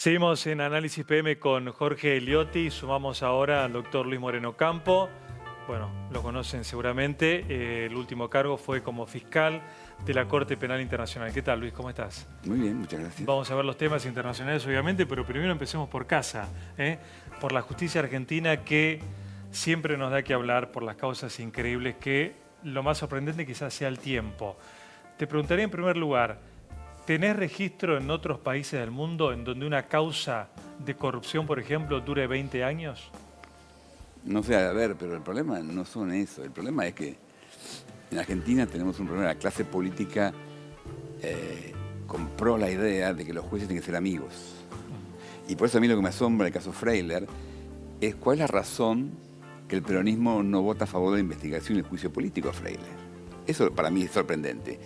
Seguimos en Análisis PM con Jorge Eliotti. Sumamos ahora al doctor Luis Moreno Campo. Bueno, lo conocen seguramente. El último cargo fue como fiscal de la Corte Penal Internacional. ¿Qué tal, Luis? ¿Cómo estás? Muy bien, muchas gracias. Vamos a ver los temas internacionales, obviamente, pero primero empecemos por casa, por la justicia argentina, que siempre nos da que hablar por las causas increíbles, que lo más sorprendente quizás sea el tiempo. Te preguntaría en primer lugar, ¿tenés registro en otros países del mundo en donde una causa de corrupción, por ejemplo, dure 20 años? No sé, a ver, pero el problema no son eso. El problema es que en Argentina tenemos un problema. La clase política compró la idea de que los jueces tienen que ser amigos. Y por eso a mí lo que me asombra el caso Freiler es cuál es la razón que el peronismo no vota a favor de la investigación y el juicio político a Freiler. Eso para mí es sorprendente.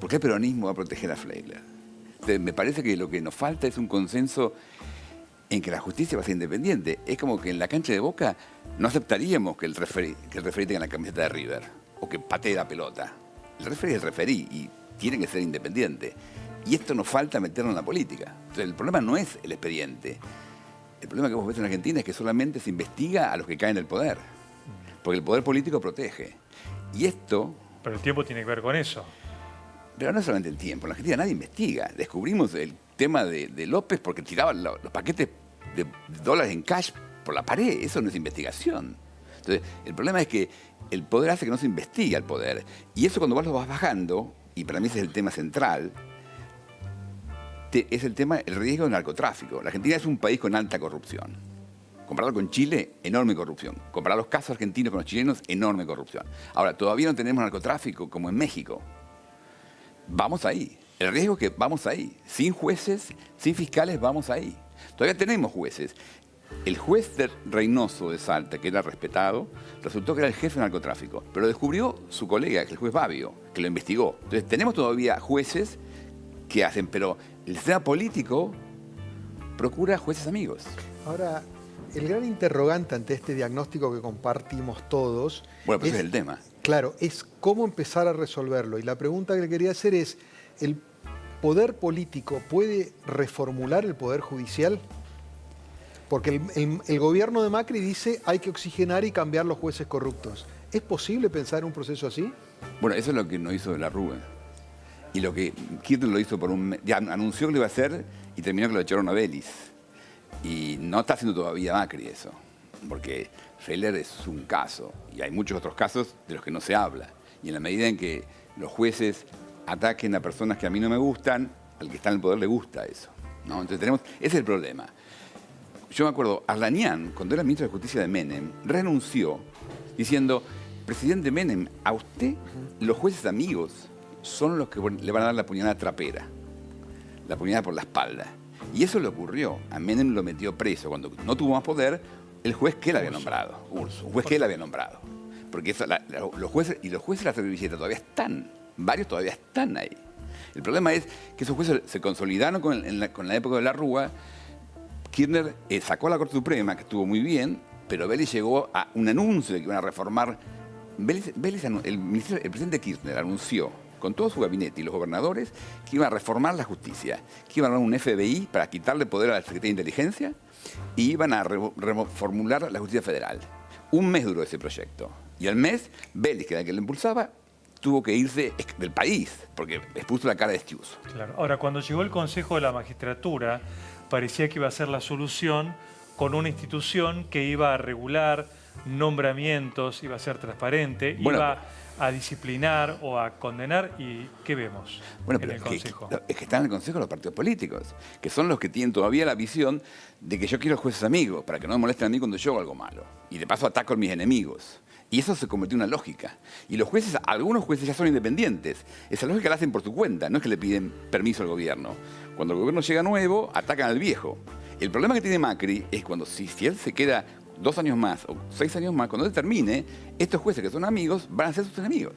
¿Por qué el peronismo va a proteger a Freiler? Entonces, me parece que lo que nos falta es un consenso en que la justicia va a ser independiente. Es como que en la cancha de Boca no aceptaríamos que el referí tenga la camiseta de River o que patee la pelota. El referí es el referí y tiene que ser independiente. Y esto nos falta meterlo en la política. Entonces, el problema no es el expediente. El problema que vos ves en Argentina es que solamente se investiga a los que caen del poder. Porque el poder político protege. Y esto... Pero el tiempo tiene que ver con eso. Pero no es solamente el tiempo. En Argentina nadie investiga. Descubrimos el tema de López porque tiraba los paquetes de dólares en cash por la pared. Eso no es investigación. Entonces, el problema es que el poder hace que no se investigue al poder. Y eso cuando vos lo vas bajando, y para mí ese es el tema central, es el riesgo del narcotráfico. La Argentina es un país con alta corrupción. Comparado con Chile, enorme corrupción. Comparar los casos argentinos con los chilenos, enorme corrupción. Ahora, todavía no tenemos narcotráfico como en México. Vamos ahí. El riesgo es que vamos ahí. Sin jueces, sin fiscales, vamos ahí. Todavía tenemos jueces. El juez de Reynoso de Salta, que era respetado, resultó que era el jefe de narcotráfico. Pero lo descubrió su colega, el juez Babio, que lo investigó. Entonces, tenemos todavía jueces que hacen, pero el sistema político procura jueces amigos. Ahora, el gran interrogante ante este diagnóstico que compartimos todos... Bueno, pues ese es el tema. Claro, es cómo empezar a resolverlo. Y la pregunta que le quería hacer es, ¿el poder político puede reformular el poder judicial? Porque el gobierno de Macri dice hay que oxigenar y cambiar los jueces corruptos. ¿Es posible pensar en un proceso así? Bueno, eso es lo que no hizo de la Rúa. Y lo que Kirchner lo hizo por un mes. Ya anunció que lo iba a hacer y terminó que lo echaron a Vélez. Y no está haciendo todavía Macri eso. Porque Freiler es un caso. Y hay muchos otros casos de los que no se habla. Y en la medida en que los jueces ataquen a personas que a mí no me gustan, al que está en el poder le gusta eso, ¿no? Entonces ese es el problema. Yo me acuerdo, Arlanian, cuando era ministro de Justicia de Menem, renunció diciendo, presidente Menem, a usted los jueces amigos son los que le van a dar la puñalada trapera, la puñalada por la espalda. Y eso le ocurrió. A Menem lo metió preso. Cuando no tuvo más poder, el juez que él había nombrado, Urso, un juez que él había nombrado. Porque eso, los jueces de la servilleta todavía están, varios todavía están ahí. El problema es que esos jueces se consolidaron con la época de la Rúa. Kirchner sacó a la Corte Suprema, que estuvo muy bien, pero Vélez llegó a un anuncio de que iban a reformar. El presidente Kirchner anunció con todo su gabinete y los gobernadores que iban a reformar la justicia, que iban a dar un FBI para quitarle poder a la Secretaría de Inteligencia y iban a reformular la justicia federal. Un mes duró ese proyecto. Y al mes, Vélez, que era el que lo impulsaba, tuvo que irse del país, porque expuso la cara de Estiuso. Claro. Ahora, cuando llegó el Consejo de la Magistratura, parecía que iba a ser la solución con una institución que iba a regular nombramientos, iba a ser transparente, iba a disciplinar o a condenar. ¿Y qué vemos en el Consejo? Es que están en el Consejo los partidos políticos, que son los que tienen todavía la visión de que yo quiero jueces amigos, para que no me molesten a mí cuando yo hago algo malo. Y de paso ataco a mis enemigos. Y eso se convirtió en una lógica. Y los jueces, algunos jueces ya son independientes. Esa lógica la hacen por su cuenta, no es que le piden permiso al gobierno. Cuando el gobierno llega nuevo, atacan al viejo. El problema que tiene Macri es cuando si él se queda 2 años más o 6 años más, cuando él termine, estos jueces que son amigos van a ser sus enemigos.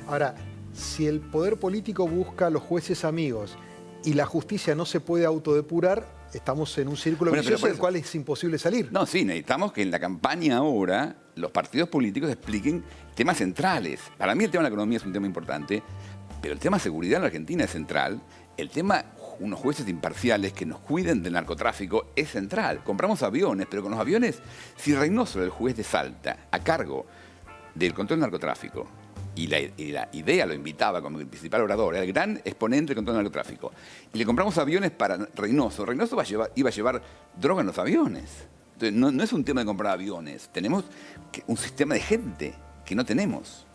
Ahora, si el poder político busca a los jueces amigos y la justicia no se puede autodepurar, estamos en un círculo vicioso del cual es imposible salir. No, sí, necesitamos que en la campaña ahora los partidos políticos expliquen temas centrales. Para mí el tema de la economía es un tema importante, pero el tema de seguridad en la Argentina es central. El tema unos jueces imparciales que nos cuiden del narcotráfico es central. Compramos aviones, pero con los aviones, si Reynoso, el juez de Salta, a cargo del control del narcotráfico, y la idea lo invitaba como el principal orador, era el gran exponente del control del narcotráfico, y le compramos aviones para Reynoso, Reynoso iba a llevar droga en los aviones. Entonces, no es un tema de comprar aviones, tenemos un sistema de gente que no tenemos,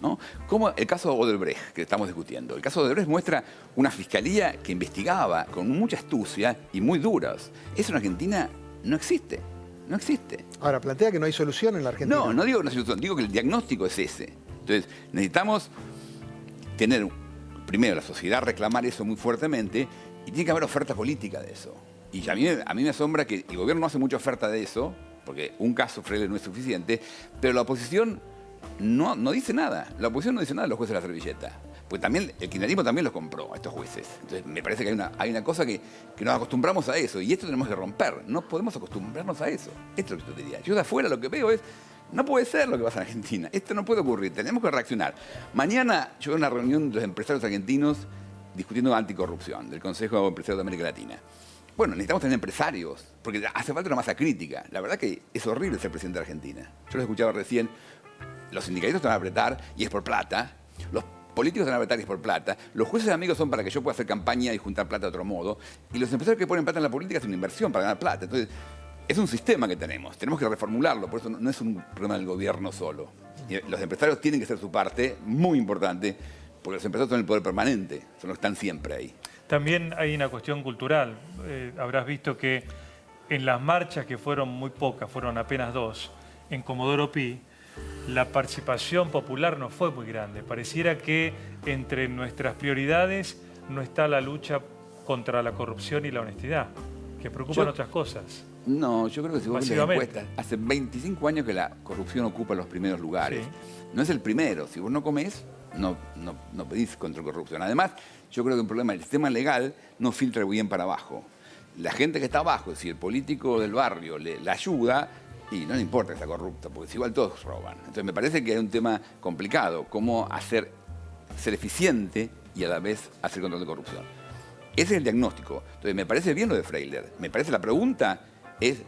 ¿no? Como el caso de Odebrecht, que estamos discutiendo. El caso de Odebrecht muestra una fiscalía que investigaba con mucha astucia y muy duras. Eso en Argentina no existe. No existe. Ahora, plantea que no hay solución en la Argentina. No digo que no hay solución, digo que el diagnóstico es ese. Entonces, necesitamos tener, primero, la sociedad reclamar eso muy fuertemente y tiene que haber oferta política de eso. Y a mí me asombra que el gobierno no hace mucha oferta de eso, porque un caso Freire no es suficiente, pero la oposición no dice nada. La oposición no dice nada de los jueces de la servilleta. Pues también el kirchnerismo también los compró a estos jueces. Entonces me parece que hay una cosa que nos acostumbramos a eso y esto tenemos que romper. No podemos acostumbrarnos a eso. Esto es lo que yo diría. Yo de afuera lo que veo es, no puede ser lo que pasa en Argentina. Esto no puede ocurrir. Tenemos que reaccionar. Mañana yo veo una reunión de los empresarios argentinos discutiendo anticorrupción del Consejo Empresarial de América Latina. Bueno, necesitamos tener empresarios, porque hace falta una masa crítica. La verdad que es horrible ser presidente de Argentina. Yo lo escuchaba recién. Los sindicalistas te van a apretar y es por plata. Los políticos te van a apretar y es por plata. Los jueces amigos son para que yo pueda hacer campaña y juntar plata de otro modo. Y los empresarios que ponen plata en la política es una inversión para ganar plata. Entonces, es un sistema que tenemos. Tenemos que reformularlo. Por eso no es un problema del gobierno solo. Y los empresarios tienen que hacer su parte, muy importante, porque los empresarios son el poder permanente. Son los que están siempre ahí. También hay una cuestión cultural. Habrás visto que en las marchas, que fueron muy pocas, fueron apenas 2, en Comodoro Pi, la participación popular no fue muy grande. Pareciera que entre nuestras prioridades no está la lucha contra la corrupción y la honestidad, que preocupan otras cosas. No, yo creo que si vos ves las encuestas, hace 25 años que la corrupción ocupa los primeros lugares. Sí. No es el primero. Si vos no comés, no pedís contra la corrupción. Además, yo creo que un problema, el sistema legal no filtra bien para abajo. La gente que está abajo, si el político del barrio le ayuda, y no le importa que está corrupto, porque igual todos roban. Entonces me parece que hay un tema complicado, cómo ser eficiente y a la vez hacer control de corrupción. Ese es el diagnóstico. Entonces me parece bien lo de Freiler. Me parece la pregunta es,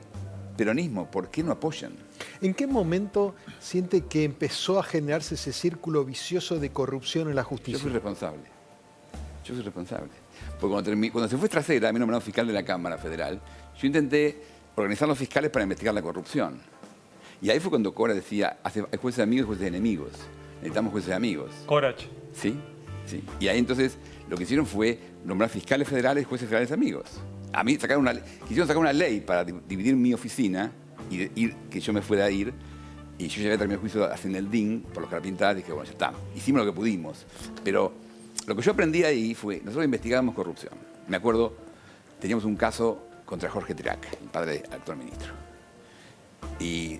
peronismo, ¿por qué no apoyan? ¿En qué momento siente que empezó a generarse ese círculo vicioso de corrupción en la justicia? Yo soy responsable. Porque cuando se fue Trasera, a mí nombrado fiscal de la Cámara Federal, yo intenté organizar los fiscales para investigar la corrupción. Y ahí fue cuando Cora decía, hay jueces de amigos y jueces de enemigos. Necesitamos jueces de amigos. Corach. Sí. Y ahí entonces lo que hicieron fue nombrar fiscales federales y jueces federales amigos. A mí quisieron sacar una ley para dividir mi oficina y que yo me fuera a ir. Y yo ya había terminado el juicio haciendo el DIN por los carpintadas y dije, bueno, ya está. Hicimos lo que pudimos. Pero lo que yo aprendí ahí fue, nosotros investigábamos corrupción. Me acuerdo, teníamos un caso contra Jorge Tirac, el padre del actual ministro. Y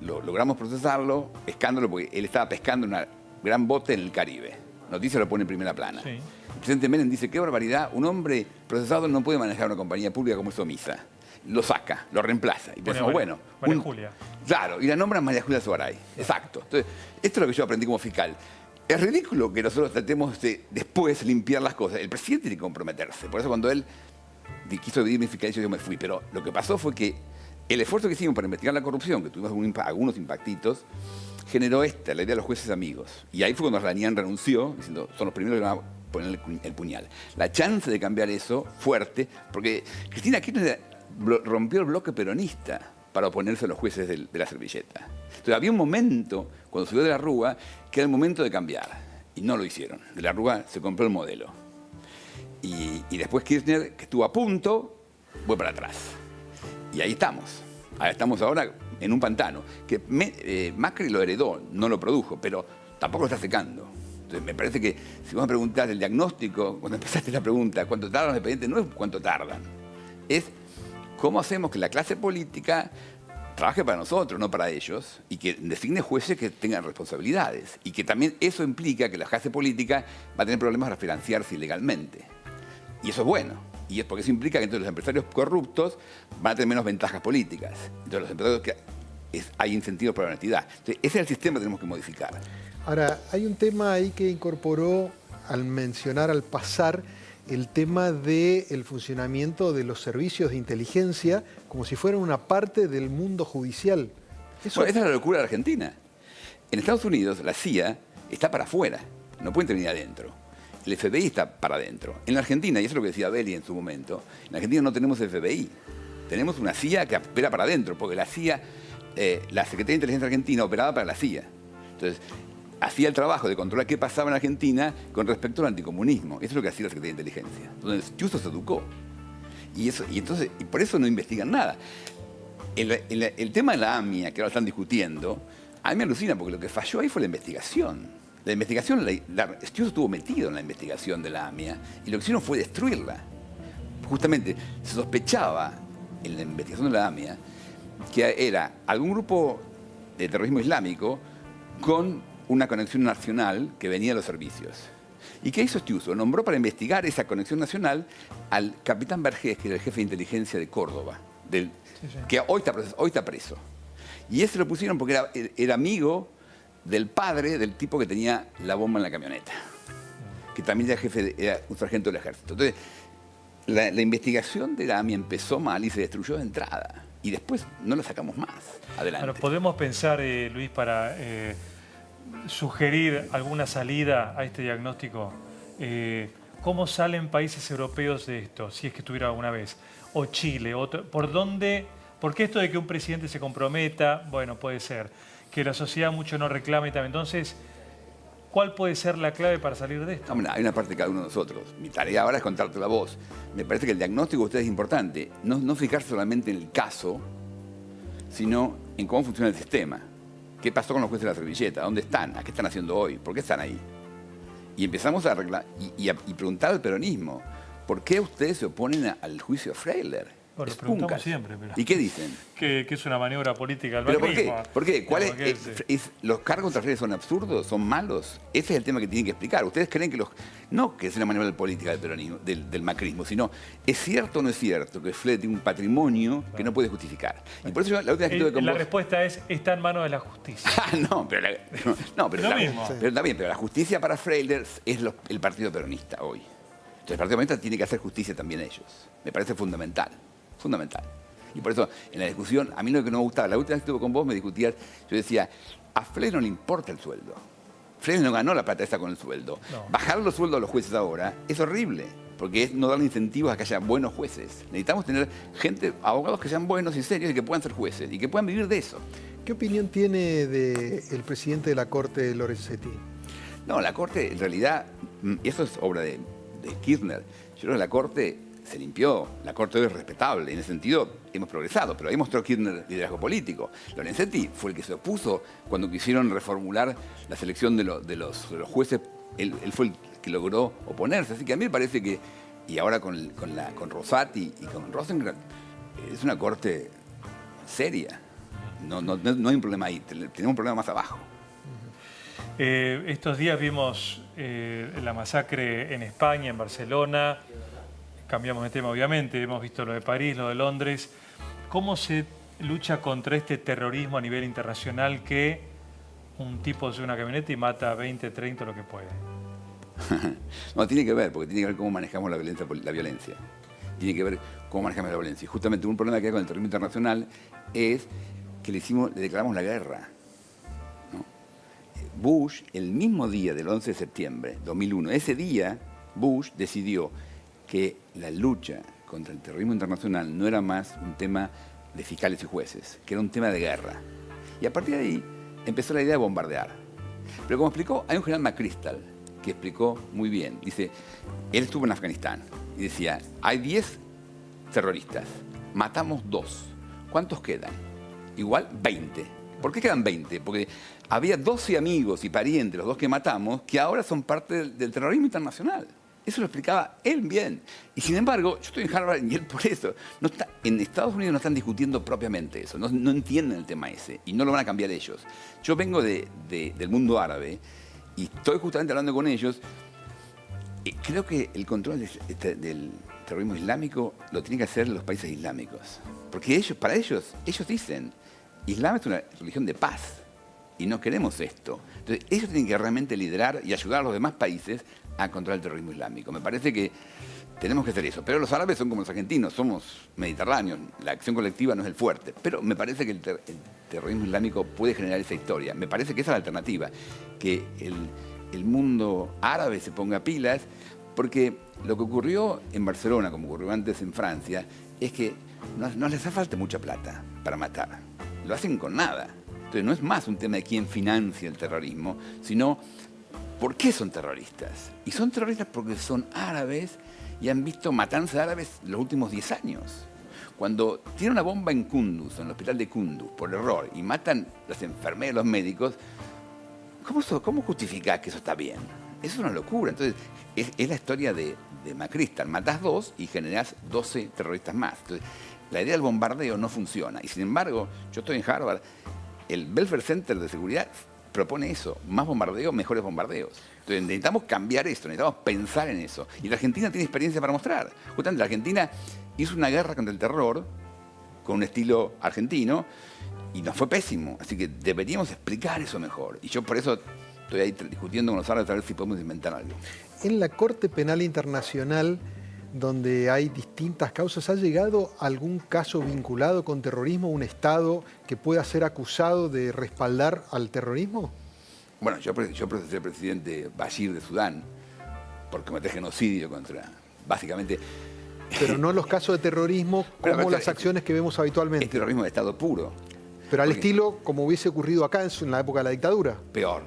logramos procesarlo, pescándolo, porque él estaba pescando una gran bote en el Caribe. Noticia lo pone en primera plana. Sí. El presidente Menem dice, qué barbaridad, un hombre procesado no puede manejar una compañía pública como es Omisa. Lo saca, lo reemplaza. Y pensamos, María Julia. Claro, y la nombran María Julia Sogaray. Exacto. Entonces, esto es lo que yo aprendí como fiscal. Es ridículo que nosotros tratemos de después limpiar las cosas. El presidente tiene que comprometerse. Por eso cuando él quiso dividir mi fiscalía, yo me fui. Pero lo que pasó fue que el esfuerzo que hicimos para investigar la corrupción, que tuvimos algunos impactitos, generó la idea de los jueces amigos. Y ahí fue cuando Ranián renunció, diciendo, son los primeros que van a poner el puñal. La chance de cambiar eso fuerte, porque Cristina Kirchner rompió el bloque peronista para oponerse a los jueces de la servilleta. Entonces había un momento, cuando subió de la Rúa, que era el momento de cambiar. Y no lo hicieron. De la Rúa se compró el modelo. Y después Kirchner, que estuvo a punto, fue para atrás. Y ahí estamos. Estamos ahora en un pantano. Que Macri lo heredó, no lo produjo, pero tampoco lo está secando. Entonces me parece que si vos me preguntás el diagnóstico, cuando empezaste la pregunta, ¿cuánto tardan los expedientes? No es cuánto tardan. Es cómo hacemos que la clase política trabaje para nosotros, no para ellos, y que designe jueces que tengan responsabilidades. Y que también eso implica que la clase política va a tener problemas para financiarse ilegalmente. Y eso es bueno. Y es porque eso implica que entonces los empresarios corruptos van a tener menos ventajas políticas. Entonces los empresarios hay incentivos para la honestidad. Entonces, ese es el sistema que tenemos que modificar. Ahora, hay un tema ahí que incorporó al mencionar, al pasar, el tema del funcionamiento de los servicios de inteligencia como si fueran una parte del mundo judicial. Eso... Bueno, esa es la locura de Argentina. En Estados Unidos la CIA está para afuera, no puede intervenir adentro. El FBI está para adentro. En la Argentina, y eso es lo que decía Belli en su momento, en la Argentina no tenemos FBI. Tenemos una CIA que opera para adentro, porque la CIA, la Secretaría de Inteligencia Argentina operaba para la CIA. Entonces, hacía el trabajo de controlar qué pasaba en Argentina con respecto al anticomunismo. Eso es lo que hacía la Secretaría de Inteligencia. Entonces, Justo se educó. Y por eso no investigan nada. El tema de la AMIA, que ahora están discutiendo, a mí me alucina porque lo que falló ahí fue la investigación. La investigación, Justo estuvo metido en la investigación de la AMIA y lo que hicieron fue destruirla. Justamente se sospechaba en la investigación de la AMIA que era algún grupo de terrorismo islámico con una conexión nacional que venía de los servicios. ¿Y qué hizo Stiuso? Nombró para investigar esa conexión nacional al capitán Vergés, que era el jefe de inteligencia de Córdoba, que hoy está preso. Y ese lo pusieron porque era amigo del padre del tipo que tenía la bomba en la camioneta, que también era un sargento del ejército. Entonces, la investigación de la AMIA empezó mal y se destruyó de entrada. Y después no la sacamos más adelante. Bueno, podemos pensar, Luis, para sugerir alguna salida a este diagnóstico. ¿Cómo salen países europeos de esto, si es que estuviera alguna vez? O Chile, ¿por dónde? Porque esto de que un presidente se comprometa, bueno, puede ser. Que la sociedad mucho no reclame también. Entonces, ¿cuál puede ser la clave para salir de esto? Hombre, hay una parte de cada uno de nosotros. Mi tarea ahora es contarte la voz. Me parece que el diagnóstico de ustedes es importante. No fijarse solamente en el caso, sino en cómo funciona el sistema. ¿Qué pasó con los jueces de la servilleta? ¿Dónde están? ¿A qué están haciendo hoy? ¿Por qué están ahí? Y empezamos a arreglar y preguntar al peronismo, ¿por qué ustedes se oponen al juicio de Freiler? Bueno, lo preguntamos siempre. Pero... ¿Y qué dicen? Que es una maniobra política del ¿Pero macrismo. por qué? ¿Los cargos contra Freiler son absurdos? ¿Son malos? Ese es el tema que tienen que explicar. ¿Ustedes creen que no que es una maniobra política del peronismo, del macrismo, sino ¿es cierto o no es cierto que Freiler tiene un patrimonio que no puede justificar? Y por eso yo, la última vez que estuve con vos... respuesta es, está en manos de la justicia. pero la justicia para Freiler es el partido peronista hoy. Entonces el partido peronista tiene que hacer justicia también ellos. Me parece fundamental. Y por eso, en la discusión, a mí lo que no me gustaba, la última vez que estuve con vos me discutías, yo decía, a Freiler no le importa el sueldo. Freiler no ganó la plata esa con el sueldo. No. Bajar los sueldos a los jueces ahora es horrible, porque es no darle incentivos a que haya buenos jueces. Necesitamos tener abogados que sean buenos y serios y que puedan ser jueces y que puedan vivir de eso. ¿Qué opinión tiene del presidente de la Corte, Lorenzetti? No, la Corte, en realidad, eso es obra de Kirchner. Yo creo que la Corte se limpió. La Corte hoy es respetable. En ese sentido, hemos progresado. Pero ahí mostró Kirchner liderazgo político. Lorenzetti fue el que se opuso cuando quisieron reformular la selección de los jueces. Él fue el que logró oponerse. Así que a mí me parece que, y ahora con Rosati y con Rosenkrantz, es una Corte seria. No hay un problema ahí. Tenemos un problema más abajo. Estos días vimos la masacre en España, en Barcelona. Cambiamos de tema, obviamente. Hemos visto lo de París, lo de Londres. ¿Cómo se lucha contra este terrorismo a nivel internacional que un tipo sube una camioneta y mata a 20, 30, lo que puede? No, tiene que ver, porque tiene que ver cómo manejamos la violencia. Tiene que ver cómo manejamos la violencia. Y justamente un problema que hay con el terrorismo internacional es que le declaramos la guerra. ¿No? Bush, el mismo día del 11 de septiembre de 2001, ese día Bush decidió que la lucha contra el terrorismo internacional no era más un tema de fiscales y jueces, que era un tema de guerra. Y a partir de ahí empezó la idea de bombardear. Pero como explicó, hay un general McChrystal que explicó muy bien. Dice, él estuvo en Afganistán y decía, hay 10 terroristas, matamos 2. ¿Cuántos quedan? Igual 20. ¿Por qué quedan 20? Porque había 12 amigos y parientes, los 2 que matamos, que ahora son parte del terrorismo internacional. Eso lo explicaba él bien. Y sin embargo, yo estoy en Harvard y él por eso. En Estados Unidos no están discutiendo propiamente eso, no entienden el tema ese y no lo van a cambiar ellos. Yo vengo del mundo árabe y estoy justamente hablando con ellos. Creo que el control del terrorismo islámico lo tienen que hacer los países islámicos. Porque para ellos dicen, Islam es una religión de paz y no queremos esto. Entonces, ellos tienen que realmente liderar y ayudar a los demás países a controlar el terrorismo islámico. Me parece que Tenemos que hacer eso. Pero los árabes son como los argentinos, somos mediterráneos. La acción colectiva no es el fuerte. Pero me parece que el terrorismo islámico puede generar esa historia. Me parece que esa es la alternativa. Que el mundo árabe se ponga pilas. Porque lo que ocurrió en Barcelona, como ocurrió antes en Francia, es que no les hace falta mucha plata para matar. Lo hacen con nada. Entonces no es más un tema de quién financia el terrorismo, sino por qué son terroristas. Y son terroristas porque son árabes y han visto matanzas de árabes los últimos 10 años. Cuando tienen una bomba en Kunduz, en el hospital de Kunduz, por error, y matan a las enfermeras, los médicos, ¿cómo justificás que eso está bien? Eso es una locura. Entonces, es la historia de Macristan. Matás 2 y generás 12 terroristas más. Entonces, la idea del bombardeo no funciona. Y sin embargo, yo estoy en Harvard, el Belfer Center de Seguridad propone eso, más bombardeo, mejores bombardeos. Entonces necesitamos cambiar esto, necesitamos pensar en eso. Y la Argentina tiene experiencia para mostrar. Justamente la Argentina hizo una guerra contra el terror con un estilo argentino y nos fue pésimo. Así que deberíamos explicar eso mejor. Y yo por eso estoy ahí discutiendo con los árabes a ver si podemos inventar algo. En la Corte Penal Internacional, donde hay distintas causas, ¿ha llegado algún caso vinculado con terrorismo, un Estado que pueda ser acusado de respaldar al terrorismo? Bueno, yo procesé al presidente Bashir de Sudán por cometer genocidio contra, básicamente... Pero no los casos de terrorismo como las acciones que vemos habitualmente. Es terrorismo de Estado puro. Pero al estilo como hubiese ocurrido acá en la época de la dictadura. Peor.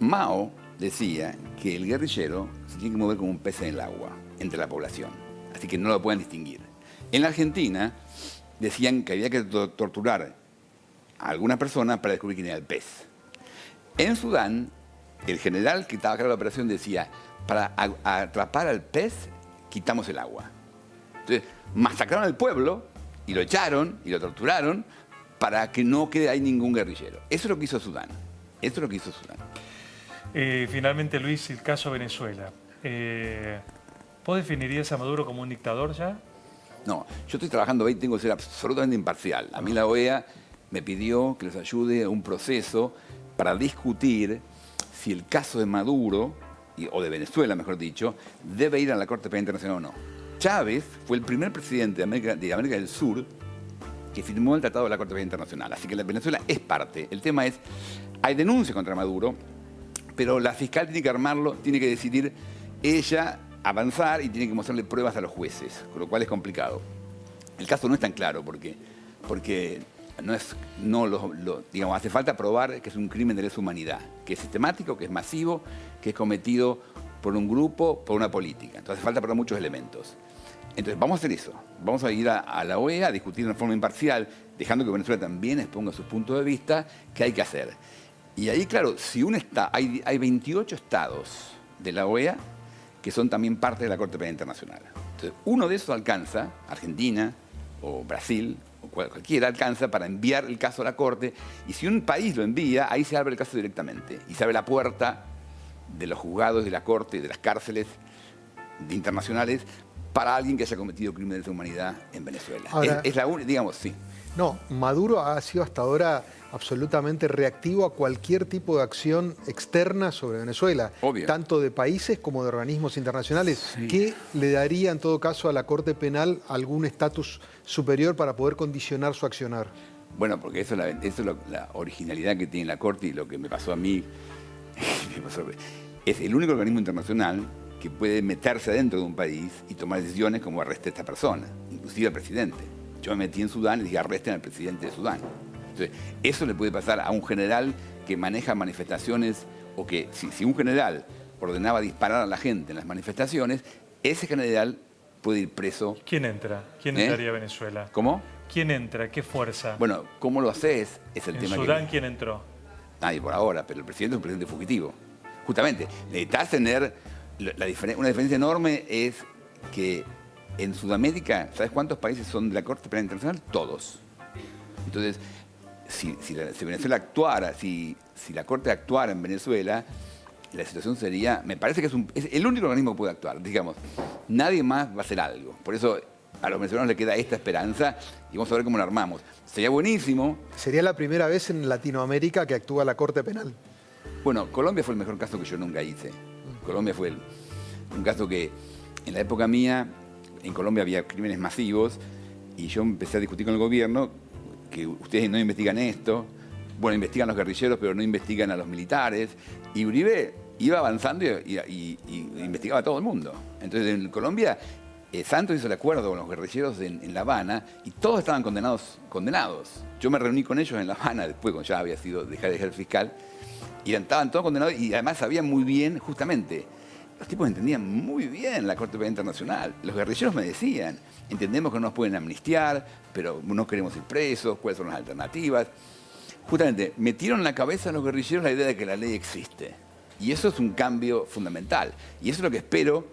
Mao decía que el guerrillero se tiene que mover como un pez en el agua entre la población, así que no lo pueden distinguir. En la Argentina decían que había que torturar a alguna persona para descubrir quién era el pez. En Sudán, el general que estaba a cargo de la operación decía, para atrapar al pez, quitamos el agua. Entonces, masacraron al pueblo y lo echaron y lo torturaron para que no quede ahí ningún guerrillero. Eso es lo que hizo Sudán. Finalmente, Luis, el caso Venezuela. ¿Vos definirías a Maduro como un dictador ya? No, yo estoy trabajando ahí, tengo que ser absolutamente imparcial. A mí la OEA me pidió que les ayude a un proceso para discutir si el caso de Maduro, o de Venezuela mejor dicho, debe ir a la Corte Penal Internacional o no. Chávez fue el primer presidente de América del Sur que firmó el Tratado de la Corte Penal Internacional. Así que la Venezuela es parte. El tema es, hay denuncia contra Maduro, pero la fiscal tiene que armarlo, tiene que decidir ella avanzar y tiene que mostrarle pruebas a los jueces, con lo cual es complicado. El caso no es tan claro porque digamos, hace falta probar que es un crimen de lesa humanidad, que es sistemático, que es masivo, que es cometido por un grupo, por una política. Entonces hace falta probar muchos elementos. Entonces vamos a hacer eso. Vamos a ir a la OEA a discutir de forma imparcial, dejando que Venezuela también exponga sus puntos de vista, qué hay que hacer. Y ahí, claro, si hay 28 estados de la OEA que son también parte de la Corte Penal Internacional. Entonces, uno de esos alcanza, Argentina o Brasil, o cualquiera alcanza para enviar el caso a la Corte, y si un país lo envía, ahí se abre el caso directamente, y se abre la puerta de los juzgados, de la Corte, de las cárceles internacionales, para alguien que haya cometido crímenes de humanidad en Venezuela. Ahora, es la única, digamos, sí. No, Maduro ha sido hasta ahora absolutamente reactivo a cualquier tipo de acción externa sobre Venezuela, Obvio. tanto de países como de organismos internacionales. Sí. ¿Qué le daría en todo caso a la Corte Penal algún estatus superior para poder condicionar su accionar? Bueno, porque eso es la originalidad que tiene la Corte y lo que me pasó a mí. Es el único organismo internacional que puede meterse adentro de un país y tomar decisiones como arrestar a esta persona, inclusive al presidente. Yo me metí en Sudán y dije arresten al presidente de Sudán. Entonces, eso le puede pasar a un general que maneja manifestaciones o que si un general ordenaba disparar a la gente en las manifestaciones, ese general puede ir preso. ¿Quién entra? ¿Quién entraría a Venezuela? ¿Cómo? ¿Quién entra? ¿Qué fuerza? Bueno, ¿cómo lo haces? Es el ¿En tema Sudán quién entró? Nadie por ahora, pero el presidente es un presidente fugitivo. Justamente, necesitas tener una diferencia enorme es que en Sudamérica, ¿sabes cuántos países son de la Corte Penal Internacional? Todos. Entonces, si Venezuela actuara, si la Corte actuara en Venezuela, la situación sería, me parece que es el único organismo que puede actuar, digamos. Nadie más va a hacer algo. Por eso a los venezolanos les queda esta esperanza y vamos a ver cómo la armamos. Sería buenísimo. Sería la primera vez en Latinoamérica que actúa la Corte Penal. Bueno, Colombia fue el mejor caso que yo nunca hice. Colombia fue un caso que En la época mía, en Colombia había crímenes masivos y yo empecé a discutir con el gobierno que ustedes no investigan esto, bueno, investigan a los guerrilleros, pero no investigan a los militares. Y Uribe iba avanzando y investigaba a todo el mundo. Entonces, en Colombia, Santos hizo el acuerdo con los guerrilleros en La Habana y todos estaban condenados. Yo me reuní con ellos en La Habana, después cuando ya había sido dejé de ser fiscal, y estaban todos condenados y además sabían muy bien, justamente, los tipos entendían muy bien la Corte Penal Internacional. Los guerrilleros me decían, entendemos que no nos pueden amnistiar, pero no queremos ir presos, cuáles son las alternativas. Justamente, metieron en la cabeza a los guerrilleros la idea de que la ley existe. Y eso es un cambio fundamental. Y eso es lo que espero,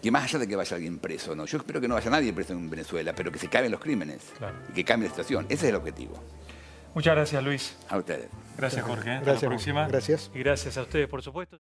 que más allá de que vaya alguien preso, ¿no? Yo espero que no vaya nadie preso en Venezuela, pero que se acaben los crímenes, Claro. y que cambie la situación. Ese es el objetivo. Muchas gracias, Luis. A ustedes. Gracias, Jorge. Hasta Gracias, la próxima. Gracias. Y gracias a ustedes, por supuesto.